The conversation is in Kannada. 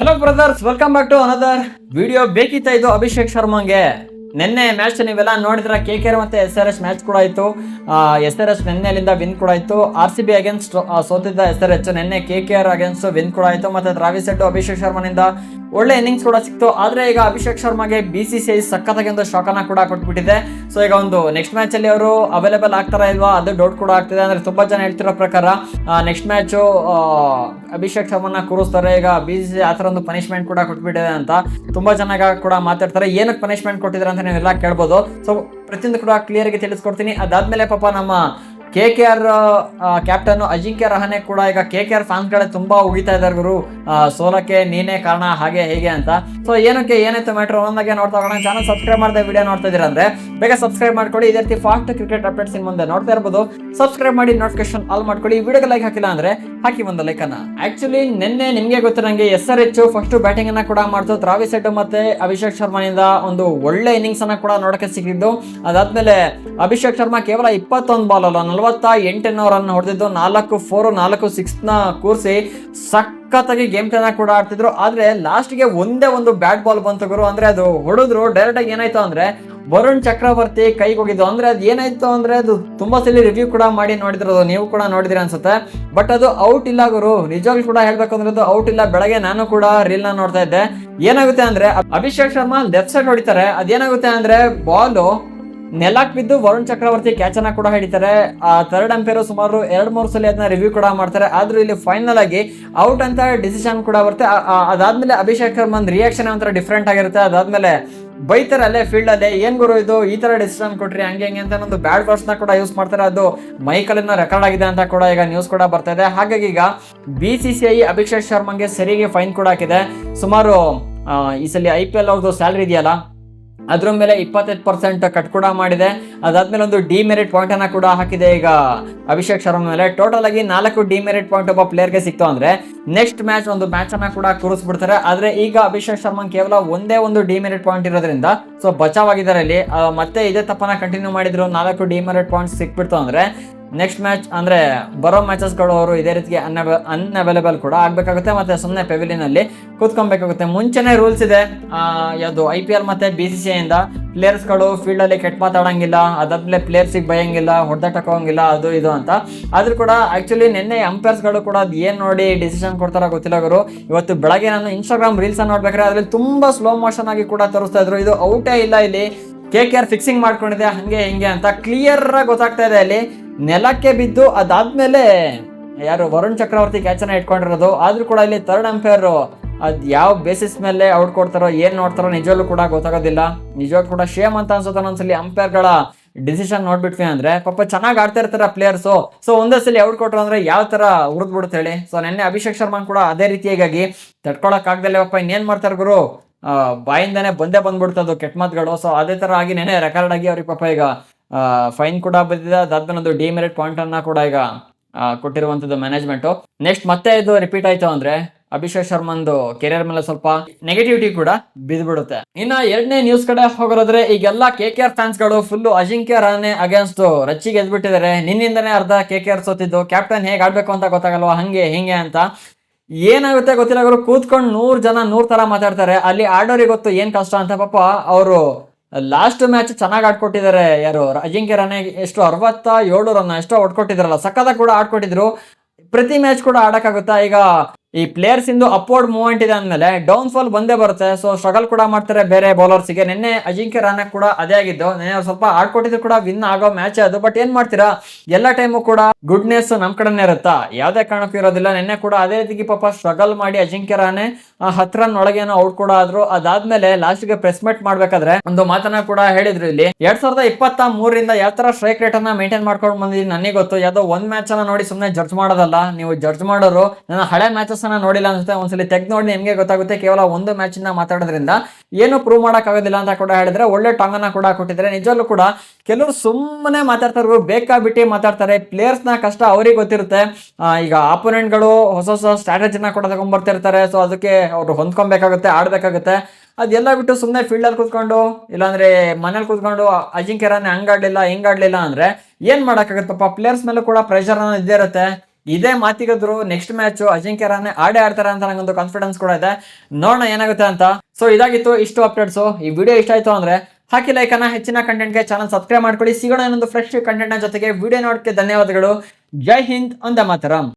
Hello brothers, welcome back to another video. ಬೇಕಿತ್ತ ಇದು ಅಭಿಷೇಕ್ ಶರ್ಮಾಗೆ. ನಿನ್ನೆ ಮ್ಯಾಚ್ ನೀವೆಲ್ಲ ನೋಡಿದ್ರ KKR ಮತ್ತೆ SRH ಮ್ಯಾಚ್ ಕೂಡ ಆಯ್ತು. SRH ನಿನ್ನೆಲಿಂದ ವಿನ್ ಕೂಡ ಆಯ್ತು. RCB ಅಗೇನ್ಸ್ಟ್ ಸೋತಿದ್ದ SRH ನಿನ್ನೆ KKR ಅಗೇನ್ಸ್ಟ್ ವಿನ್ ಕೂಡ ಆಯ್ತು. ಮತ್ತೆ ಟ್ರಾವಿಸ್ ಹೆಡ್ ಅಭಿಷೇಕ್ ಶರ್ಮಾನಿಂದ ಒಳ್ಳೆ ಇನ್ನಿಂಗ್ಸ್ ಕೂಡ ಸಿಕ್ತು. ಆದ್ರೆ ಈಗ ಅಭಿಷೇಕ್ ಶರ್ಮಾಗೆ BCCI ಸಖತ್ತಾಗಿ ಒಂದು ಶಾಕ್ ಅನ್ನ ಕೂಡ ಕೊಟ್ಬಿಟ್ಟಿದೆ. ಸೊ ಈಗ ಒಂದು ನೆಕ್ಸ್ಟ್ ಮ್ಯಾಚ್ ಅಲ್ಲಿ ಅವರು ಅವೈಲೇಬಲ್ ಆಗ್ತಾರಾ ಇಲ್ವಾ ಅದು ಡೌಟ್ ಕೂಡ ಆಗ್ತಿದೆ. ಅಂದ್ರೆ ತುಂಬಾ ಜನ ಹೇಳ್ತಿರೋ ಪ್ರಕಾರ ನೆಕ್ಸ್ಟ್ ಮ್ಯಾಚ್ ಅಭಿಷೇಕ್ ಶರ್ಮನ ಕೂರಿಸ್ತಾರೆ. ಈಗ BCCI ಆತರ ಒಂದು ಪನಿಷ್ಮೆಂಟ್ ಕೂಡ ಕೊಟ್ಬಿಟ್ಟಿದೆ ಅಂತ ತುಂಬಾ ಜನ ಕೂಡ ಮಾತಾಡ್ತಾರೆ. ಏನಕ್ಕೆ ಪನಿಷ್ಮೆಂಟ್ ಕೊಟ್ಟಿದ್ದಾರೆ ಅಂತ ನೀವೆಲ್ಲ ಕೇಳ್ಬೋದು. ಸೊ ಪ್ರತಿಯೊಂದು ಕೂಡ ಕ್ಲಿಯರ್ ಆಗಿ ತಿಳಿಸ್ಕೊಡ್ತೀನಿ. ಅದಾದ್ಮೇಲೆ ಪಾಪ ನಮ್ಮ KKR ಕ್ಯಾಪ್ಟನ್ ಅಜಿಂಕ್ಯ ರಹಾನೆ ಕೂಡ ಈಗ KKR ಫ್ಯಾನ್ಸ್ ಗಳೇ ತುಂಬಾ ಉಗಿತಾ ಇದ್ದಾರೆ, ಗುರು ಸೋಲಕ್ಕೆ ನೀನೇ ಕಾರಣ ಹಾಗೆ ಹೇಗೆ ಅಂತ. ಸೊ ಏನಕ್ಕೆ ಏನಾಯ್ತು ಮ್ಯಾಟ್ರ್ ಒಂದಾಗೆ ನೋಡ್ತಾ ಹೋಗೋಣ. ಚಾನಲ್ ಸಬ್ಸ್ಕ್ರೈಬ್ ಮಾಡದೆ ವಿಡಿಯೋ ನೋಡ್ತಾ ಇದೀರ ಅಂದ್ರೆ ಬೇಗ ಸಬ್ಸ್ಕ್ರೈಬ್ ಮಾಡ್ಕೊಳ್ಳಿ. ಇದೇ ರೀತಿ ಫಾಸ್ಟ್ ಕ್ರಿಕೆಟ್ ಅಪ್ಡೇಟ್ಸ್ ಇನ್ ಮುಂದೆ ನೋಡ್ತಾ ಇರ್ಬೋದು. ಸಬ್ಸ್ಕ್ರೈಬ್ ಮಾಡಿ, ನೋಟಿಫಿಕೇಶನ್ ಆಲ್ ಮಾಡ್ಕೊಳ್ಳಿ. ವಿಡಿಯೋಗೆ ಲೈಕ್ ಹಾಕಿಲ್ಲ ಅಂದ್ರೆ ಹಾಕಿ ಒಂದು ಲೈಕ್ ಅನ್ನ. ಆಕ್ಚುಲಿ ನಿನ್ನೆ ನಿಮ್ಗೆ ಗೊತ್ತಿರಂಗೆ SRH ಫಸ್ಟ್ ಬ್ಯಾಟಿಂಗ್ ಅನ್ನ ಕೂಡ ಮಾಡ್ತು. ಟ್ರಾವಿಸ್ ಹೆಡ್ ಮತ್ತೆ ಅಭಿಷೇಕ್ ಶರ್ಮಾನಿಂದ ಒಂದು ಒಳ್ಳೆ ಇನ್ನಿಂಗ್ಸ್ ಅನ್ನ ಕೂಡ ನೋಡಕ್ಕೆ ಸಿಕ್ಕಿದ್ದು. ಅದಾದ್ಮೇಲೆ ಅಭಿಷೇಕ್ ಶರ್ಮಾ ಕೇವಲ 21 ಬಾಲ್ ಅಲ್ಲ 48 ರನ್ ಹೊಡೆದಿದ್ದು, 4 4 4 6 ನ ಕೂರಿಸಿ ಸಖತ್ತಾಗಿ ಗೇಮ್ ಟೆನ್ ಕೂಡ ಆಡ್ತಿದ್ರು. ಆದ್ರೆ ಲಾಸ್ಟ್ ಗೆ ಒಂದೇ ಒಂದು ಬ್ಯಾಟ್ ಬಾಲ್ ಬಂತು ಗುರು. ಅಂದ್ರೆ ಅದು ಹೊಡೆದ್ರು ಡೈರೆಕ್ಟ್ ಆಗಿ ಏನಾಯ್ತು ಅಂದ್ರೆ ವರುಣ್ ಚಕ್ರವರ್ತಿ ಕೈಗೆ ಹೋಗಿದ್ದು. ಅಂದ್ರೆ ಅದು ಏನಾಯ್ತು ಅಂದ್ರೆ ಅದು ತುಂಬಾ ಸಲ ರಿವ್ಯೂ ಕೂಡ ಮಾಡಿ ನೋಡಿದ್ರು, ಅದು ನೀವು ಕೂಡ ನೋಡಿದ್ರಿ ಅನ್ಸುತ್ತೆ. ಬಟ್ ಅದು ಔಟ್ ಇಲ್ಲ ಗುರು, ನಿಜವಾಗ್ಲೂ ಕೂಡ ಹೇಳ್ಬೇಕು ಅಂದ್ರೆ ಅದು ಔಟ್ ಇಲ್ಲ. ಬೆಳಗ್ಗೆ ನಾನು ಕೂಡ ರೀಲ್ ನ ನೋಡ್ತಾ ಇದ್ದೆ. ಏನಾಗುತ್ತೆ ಅಂದ್ರೆ ಅಭಿಷೇಕ್ ಶರ್ಮಾ ಲೆಫ್ಟ್ ಸೈಡ್ ಹೊಡಿತಾರೆ. ಅದೇನಾಗುತ್ತೆ ಅಂದ್ರೆ ಬಾಲು ನೆಲಕ್ ಬಿದ್ದು ವರುಣ್ ಚಕ್ರವರ್ತಿ ಕ್ಯಾಚ್ ಅನ್ನ ಕೂಡ ಹಿಡಿತಾರೆ. ಥರ್ಡ್ ಅಂಪೈರ್ ಸುಮಾರು 2-3 ಸಲ ಅದನ್ನ ರಿವ್ಯೂ ಕೂಡ ಮಾಡ್ತಾರೆ. ಆದ್ರೂ ಇಲ್ಲಿ ಫೈನಲ್ ಆಗಿ ಔಟ್ ಅಂತ ಡಿಸಿಷನ್ ಕೂಡ ಬರುತ್ತೆ. ಅದಾದ್ಮೇಲೆ ಅಭಿಷೇಕ್ ಶರ್ಮನ್ ರಿಯಾಕ್ಷನ್ ಒಂಥರ ಡಿಫ್ರೆಂಟ್ ಆಗಿರುತ್ತೆ. ಅದಾದ್ಮೇಲೆ ಬೈತಾರೆ ಅಲ್ಲೇ ಫೀಲ್ಡ್ ಅಲ್ಲಿ, ಏನ್ ಗುರು ಇದು ಈ ತರ ಡಿಸಿಷನ್ ಕೊಟ್ರಿ ಹಂಗೆ ಹಂಗೆ ಅಂತ ಒಂದು ಬ್ಯಾಡ್ ವರ್ಡ್ಸ್ ನ ಕೂಡ ಯೂಸ್ ಮಾಡ್ತಾರೆ. ಅದು ಮೈಕಲ್ ರೆಕಾರ್ಡ್ ಆಗಿದೆ ಅಂತ ಕೂಡ ಈಗ ನ್ಯೂಸ್ ಕೂಡ ಬರ್ತಾ ಇದೆ. ಹಾಗಾಗಿ ಈಗ BCCI ಅಭಿಷೇಕ್ ಶರ್ಮಾಗೆ ಸರಿಗೆ ಫೈನ್ ಕೂಡ ಹಾಕಿದೆ. ಸುಮಾರು ಈ ಸಲ IPL ಅವ್ರದ್ದು ಸ್ಯಾಲರಿ ಇದೆಯಲ್ಲ ಅದ್ರ ಮೇಲೆ 25% ಕಟ್ ಕೂಡ ಮಾಡಿದೆ. ಅದಾದ್ಮೇಲೆ ಒಂದು ಡಿಮೆರಿಟ್ ಪಾಯಿಂಟ್ ಅನ್ನ ಕೂಡ ಹಾಕಿದೆ ಈಗ ಅಭಿಷೇಕ್ ಶರ್ಮಾ ಮೇಲೆ. ಟೋಟಲ್ ಆಗಿ 4 ಡಿಮೆರಿಟ್ ಪಾಯಿಂಟ್ ಒಬ್ಬ ಪ್ಲೇಯರ್ಗೆ ಸಿಕ್ತು ಅಂದ್ರೆ ನೆಕ್ಸ್ಟ್ ಮ್ಯಾಚ್ ಒಂದು ಮ್ಯಾಚ್ ಅನ್ನ ಕೂಡ ಕೂರಿಸ್ಬಿಡ್ತಾರೆ. ಆದ್ರೆ ಈಗ ಅಭಿಷೇಕ್ ಶರ್ಮಾ ಕೇವಲ ಒಂದೇ ಒಂದು ಡಿಮೆರಿಟ್ ಪಾಯಿಂಟ್ ಇರೋದ್ರಿಂದ ಸೊ ಬಚಾವಾಗಿದ್ದಾರೆ ಇಲ್ಲಿ. ಮತ್ತೆ ಇದೇ ತಪ್ಪನ್ನ ಕಂಟಿನ್ಯೂ ಮಾಡಿದ್ರು, 4 ಡಿಮೆರಿಟ್ ಪಾಯಿಂಟ್ಸ್ ಸಿಕ್ಬಿಡ್ತು ಅಂದ್ರೆ ನೆಕ್ಸ್ಟ್ ಮ್ಯಾಚ್ ಅಂದ್ರೆ ಬರೋ ಮ್ಯಾಚಸ್ ಗಳು ಅವರು ಇದೇ ರೀತಿಗೆ ಅನ್ಅವೈಲೇಬಲ್ ಕೂಡ ಆಗ್ಬೇಕಾಗುತ್ತೆ. ಮತ್ತೆ ಸುಮ್ಮನೆ ಪೆವಿಲಿಯನ್ ಅಲ್ಲಿ ಕೂತ್ಕೊಬೇಕಾಗುತ್ತೆ. ಮುಂಚೆನೆ ರೂಲ್ಸ್ ಇದೆ ಯಾವುದು IPL ಮತ್ತೆ BCCI ಇಂದ ಪ್ಲೇಯರ್ಸ್ ಗಳು ಫೀಲ್ಡ್ ಅಲ್ಲಿ ಕೆಟ್ಟ ಮಾತಾಡಂಗಿಲ್ಲ, ಅದಾದ್ಮೇಲೆ ಪ್ಲೇಯರ್ಸ್ ಬೈಯಂಗಿಲ್ಲ, ಹೊಡೆದಾಟಕ್ಕೆ ಹೋಗಂಗಿಲ್ಲ, ಅದು ಇದು ಅಂತ. ಆದ್ರೂ ಕೂಡ ಆಕ್ಚುಲಿ ನಿನ್ನೆ ಅಂಪೈರ್ಸ್ ಗಳು ಕೂಡ ಏನ್ ನೋಡಿ ಡಿಸಿಷನ್ ಕೊಡ್ತಾರ ಗೊತ್ತಿಲ್ಲ ಗುರು. ಇವತ್ತು ಬೆಳಗ್ಗೆ ನಾನು ಇನ್ಸ್ಟಾಗ್ರಾಮ್ ರೀಲ್ಸ್ ನೋಡ್ಬೇಕಾದ್ರೆ ಅದ್ರಲ್ಲಿ ತುಂಬಾ ಸ್ಲೋ ಮೋಷನ್ ಆಗಿ ಕೂಡ ತೋರಿಸ್ತಾ ಇದ್ರು. ಇದು ಔಟೇ ಇಲ್ಲ, ಇಲ್ಲಿ KKR ಫಿಕ್ಸಿಂಗ್ ಮಾಡ್ಕೊಂಡಿದೆ ಹಂಗೆ ಹಿಂಗೆ ಅಂತ ಕ್ಲಿಯರ್ ಆಗಿ ಗೊತ್ತಾಗ್ತಾ ಇದೆ. ಅಲ್ಲಿ ನೆಲಕ್ಕೆ ಬಿದ್ದು ಅದಾದ್ಮೇಲೆ ಯಾರು ವರುಣ್ ಚಕ್ರವರ್ತಿ ಕ್ಯಾಚ್ ಅನ್ನ ಇಟ್ಕೊಂಡಿರೋದು. ಆದ್ರೂ ಕೂಡ ಇಲ್ಲಿ ಥರ್ಡ್ ಅಂಪೈರ್ ಅದ್ ಯಾವ ಬೇಸಿಸ್ ಮೇಲೆ ಔಟ್ ಕೊಡ್ತಾರೋ ಏನ್ ನೋಡ್ತಾರೋ ನಿಜವಾಗ್ಲೂ ಕೂಡ ಗೊತ್ತಾಗೋದಿಲ್ಲ. ನಿಜವಾಗ್ಲೂ ಕೂಡ ಶೇಮ್ ಅಂತ ಅನ್ಸುತ್ತೆ ಒಂದೊಂದ್ಸಲಿ ಅಂಪೈರ್ ಗಳ ಡಿಸಿಷನ್ ನೋಡ್ಬಿಟ್ವಿ ಅಂದ್ರೆ. ಪಾಪ ಚೆನ್ನಾಗಿ ಆಡ್ತಾ ಇರ್ತಾರ ಪ್ಲೇಯರ್ಸ್, ಸೊ ಒಂದೇ ಸಲ ಔಟ್ ಕೊಟ್ರು ಅಂದ್ರೆ ಯಾವ ತರ ಉರಿದ್ ಬಿಡುತ್ತೆ ಹೇಳಿ. ಸೊ ನಿನ್ನೆ ಅಭಿಷೇಕ್ ಶರ್ಮಾ ಕೂಡ ಅದೇ ರೀತಿಯಾಗಿ ತಡ್ಕೊಳಕ್ ಆಗ್ದಲ್ಲೇ ಪಾಪ ಇನ್ನೇನ್ ಮಾಡ್ತಾರ ಗುರು, ಬಾಯಿಂದಾನೆ ಬಂದ್ಬಿಡ್ತದು ಕೆಟ್ಟ ಮಾತುಗಳು. ಸೊ ಅದೇ ತರ ಆಗಿ ನೆನೆ ರೆಕಾರ್ಡ್ ಆಗಿ ಅವ್ರಿಗೆ ಪಾಪ ಈಗ ಫೈನ್ ಕೂಡ ಬಂದಿದೆ. ಅದಾದ್ಮೇಲೆ ಒಂದು ಡಿಮೆರಿಟ್ ಪಾಯಿಂಟ್ ಅನ್ನ ಕೂಡ ಈಗ ಕೊಟ್ಟಿರುವಂತದ್ದು ಮ್ಯಾನೇಜ್ಮೆಂಟ್. ನೆಕ್ಸ್ಟ್ ಮತ್ತೆ ಇದು ರಿಪೀಟ್ ಆಯ್ತು ಅಂದ್ರೆ ಅಭಿಷೇಕ್ ಶರ್ಮಂದು ಕೆರಿಯರ್ ಮೇಲೆ ಸ್ವಲ್ಪ ನೆಗೆಟಿವಿಟಿ ಕೂಡ ಬಿದ್ಬಿಡುತ್ತೆ. ಇನ್ನ ಎರಡನೇ ನ್ಯೂಸ್ ಕಡೆ ಹೋಗೋದ್ರೆ ಈಗೆಲ್ಲ KKR ಫ್ಯಾನ್ಸ್ ಗಳು ಫುಲ್ ಅಜಿಂಕ್ಯ ರಹಾನೆ ಅಗೇನ್ಸ್ಟ್ ರಚ್ಚಿಗೆ ಎದ್ಬಿಟ್ಟಿದ್ದಾರೆ. ನಿನ್ನಿಂದನೇ ಅರ್ಧ KKR ಸೋತಿದ್ದು, ಕ್ಯಾಪ್ಟನ್ ಹೇಗೆ ಆಡ್ಬೇಕು ಅಂತ ಗೊತ್ತಾಗಲ್ವಾ ಹಂಗೆ ಹಿಂಗೆ ಅಂತ. ಏನಾಗುತ್ತೆ ಗೊತ್ತಿಲ್ಲ ಅವರು ಕೂತ್ಕೊಂಡು 100 ಜನ 100 ತರ ಮಾತಾಡ್ತಾರೆ. ಅಲ್ಲಿ ಆಡೋರಿಗೆ ಗೊತ್ತು ಏನ್ ಕಷ್ಟ ಅಂತ. ಪಾಪ ಅವರು ಲಾಸ್ಟ್ ಮ್ಯಾಚ್ ಚೆನ್ನಾಗಿ ಆಡ್ಕೊಟ್ಟಿದ್ದಾರೆ. ಯಾರು ಅಜಿಂಕ್ಯ ರಹಾನೆ ಎಷ್ಟು 67 ರನ್ ಎಷ್ಟೋ ಹೊಡ್ಕೊಟ್ಟಿದ್ರಲ್ಲ, ಸಕ್ಕತ್ತಾಗಿ ಕೂಡ ಆಡ್ಕೊಟ್ಟಿದ್ರು. ಪ್ರತಿ ಮ್ಯಾಚ್ ಕೂಡ ಆಡಕ್ಕಾಗುತ್ತಾ? ಈಗ ಈ ಪ್ಲೇಯರ್ಸ್ ಇಂದು ಅಪ್ವರ್ಡ್ ಮೂವ್ಮೆಂಟ್ ಇದೆ ಅಂದ್ಮೇಲೆ ಡೌನ್ ಫಾಲ್ ಬಂದೇ ಬರುತ್ತೆ. ಸೊ ಸ್ಟ್ರಗಲ್ ಕೂಡ ಮಾಡ್ತಾರೆ ಬೇರೆ ಬೌಲರ್ಸ್ ಗೆ. ನಿನ್ನೆ ಅಜಿಂಕ್ಯ ರಹಾನೆ ಕೂಡ ಅದೇ ಆಗಿದ್ದು. ನಿನ್ನೆ ಸ್ವಲ್ಪ ಆಡ್ಕೊಟ್ಟಿದ್ರು ಕೂಡ ವಿನ್ ಆಗೋ ಮ್ಯಾಚ್ ಅದು. ಬಟ್ ಏನ್ ಮಾಡ್ತೀರಾ, ಎಲ್ಲ ಟೈಮು ಕೂಡ ಗುಡ್ನೆಸ್ ನಮ್ ಕಡೆನೇ ಇರುತ್ತಾ, ಯಾವ್ದೇ ಕಾರಣಕ್ಕೂ ಇರೋದಿಲ್ಲ. ನಿನ್ನೆ ಕೂಡ ಅದೇ ರೀತಿ ಪಾಪ ಸ್ಟ್ರಗಲ್ ಮಾಡಿ ಅಜಿಂಕ್ಯ ರಹಾನೆ 10 ರನ್ ಒಳಗೇನೋ ಔಟ್ ಕೂಡ ಆದ್ರು. ಅದಾದ್ಮೇಲೆ ಲಾಸ್ಟ್ ಗೆ ಪ್ರೆಸ್ ಮೀಟ್ ಮಾಡ್ಬೇಕಾದ್ರೆ ಒಂದು ಮಾತನ್ನ ಕೂಡ ಹೇಳಿದ್ರು. ಇಲ್ಲಿ 2023 ಯಾವ ತರ ಸ್ಟ್ರೈಕ್ ರೇಟ್ ಅನ್ನ ಮೇಂಟೈನ್ ಮಾಡ್ಕೊಂಡು ಬಂದಿದ್ದೀನಿ ನನಗೆ ಗೊತ್ತು. ಯಾವ್ದೋ ಒಂದ್ ಮ್ಯಾಚ್ ಅನ್ನ ನೋಡಿ ಸುಮ್ನೆ ಜಡ್ಜ್ ಮಾಡೋದಲ್ಲ. ನೀವು ಜಡ್ಜ್ ಮಾಡೋರು ನನ್ನ ಹಳೆ ಮ್ಯಾಚಸ್ ನೋಡಿಲ್ಲ ಅನ್ಸುತ್ತೆ, ಒಂದ್ಸಲಿ ತೆಗ್ದು ನೋಡಿ ನಿಮ್ಗೆ ಗೊತ್ತಾಗುತ್ತೆ. ಕೇವಲ ಒಂದು ಮ್ಯಾಚ್ ಇಂದ ಮಾತಾಡೋದ್ರಿಂದ ಏನು ಪ್ರೂವ್ ಮಾಡಕ್ ಆಗೋದಿಲ್ಲ ಅಂತ ಕೂಡ ಹೇಳಿದ್ರೆ ಒಳ್ಳೆ ಟಾಂಗ್ ಅನ್ನ ಕೂಡ ಕೊಟ್ಟಿದ್ದಾರೆ. ನಿಜವಲ್ಲೂ ಕೂಡ ಕೆಲವರು ಸುಮ್ಮನೆ ಮಾತಾಡ್ತಾರೆ, ಬೇಕಾಬಿಟ್ಟಿ ಮಾತಾಡ್ತಾರೆ. ಪ್ಲೇಯರ್ಸ್ ನ ಕಷ್ಟ ಅವ್ರಿಗೆ ಗೊತ್ತಿರುತ್ತೆ. ಈಗ ಆಪೋನೆಂಟ್ ಗಳು ಹೊಸ ಹೊಸ ಸ್ಟ್ರಾಟಜಿನ ಕೂಡ ತಗೊಂಡ್ಬರ್ತಿರ್ತಾರೆ. ಸೊ ಅದಕ್ಕೆ ಅವ್ರು ಹೊಂದ್ಕೊಬೇಕಾಗುತ್ತೆ, ಆಡ್ಬೇಕಾಗುತ್ತೆ. ಅದೆಲ್ಲ ಬಿಟ್ಟು ಸುಮ್ಮನೆ ಫೀಲ್ಡ್ ಅಲ್ಲಿ ಕೂತ್ಕೊಂಡು ಇಲ್ಲಾಂದ್ರೆ ಮನೇಲಿ ಕೂತ್ಕೊಂಡು ಅಜಿಂಕ್ಯ ರಹಾನೆ ಹಂಗಾಡ್ಲಿಲ್ಲ ಹಿಂಗಾಡ್ಲಿಲ್ಲ ಅಂದ್ರೆ ಏನ್ ಮಾಡಕ್ಕಾಗತ್ತಪ್ಪ. ಪ್ಲೇಯರ್ಸ್ ಮೇಲೆ ಕೂಡ ಪ್ರೆಷರ್ ಇದ್ದೇ ಇರುತ್ತೆ. ಇದೇ ಮಾತಿಗದ್ರು ನೆಕ್ಸ್ಟ್ ಮ್ಯಾಚ್ ಅಜಿಂಕ್ಯ ರಹಾನೆ ಆಡೇ ಆಡ್ತಾರೆ ಅಂತ ನಂಗೊಂದು ಕಾನ್ಫಿಡೆನ್ಸ್ ಕೂಡ ಇದೆ. ನೋಡೋಣ ಏನಾಗುತ್ತೆ ಅಂತ. ಸೊ ಇದಾಗಿತ್ತು ಇಷ್ಟು ಅಪ್ಡೇಟ್ಸ್. ಈ ವಿಡಿಯೋ ಇಷ್ಟ ಆಯ್ತು ಅಂದ್ರೆ ಹಾಕಿ ಲೈಕ್ ಅನ್ನ, ಹೆಚ್ಚಿನ ಕಂಟೆಂಟ್ಗೆ ಚಾನಲ್ ಸಬ್ಸ್ಕ್ರೈಬ್ ಮಾಡ್ಕೊಳ್ಳಿ. ಸಿಗೋಣ ಇನ್ನೊಂದು ಫ್ರೆಶ್ ಕಂಟೆಂಟ್ ಜೊತೆಗೆ. ವಿಡಿಯೋ ನೋಡೋಕ್ಕೆ ಧನ್ಯವಾದಗಳು. ಜೈ ಹಿಂದ್, ಒಂದೇ ಮಾತರಂ.